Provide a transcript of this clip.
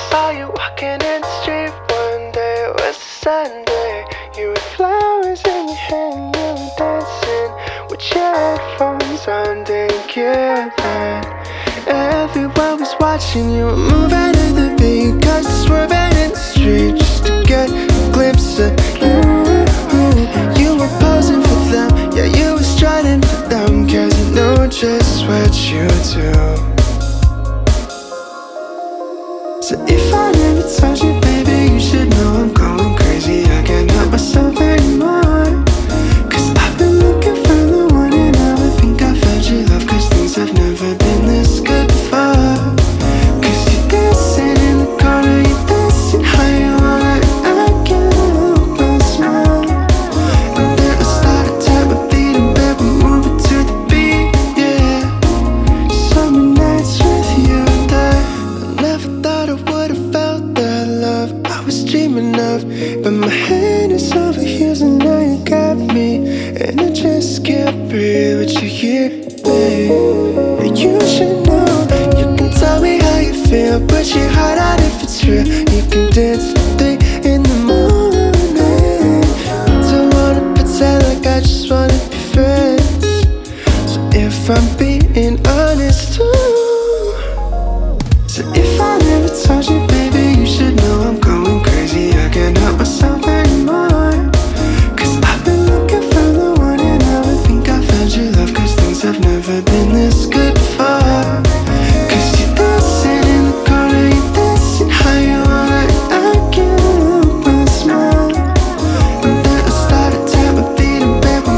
saw you walking in the street one day. It was a Sunday. You had flowers in your hair and you were dancing with your headphones on, didn't care then. Everyone was watching you moving to the beat, cause you're swerving in the street just to get a glimpse of you. You were posing for them, yeah, you were strutting for them, cause you know just what you do. So if I never told you, baby, you should know I'm going crazy. I can't help myself anymore, cause I've been looking for the one and now I think I found your love, cause things have never been this good before. Cause you're dancing in the corner, you're dancing how you want it, I can't help but smile. And then I started to tap my feet in bed, we're moving to the beat, yeah. Summer nights with you there, I never thought I would've felt that love I was dreaming of. But my hand is over heels and now you got me, and I just can't breathe with you here, babe. You should know, you can tell me how you feel, put your heart out if it's real. You can dance till 3 in the morning. Don't wanna pretend like I just wanna be friends. So if I'm being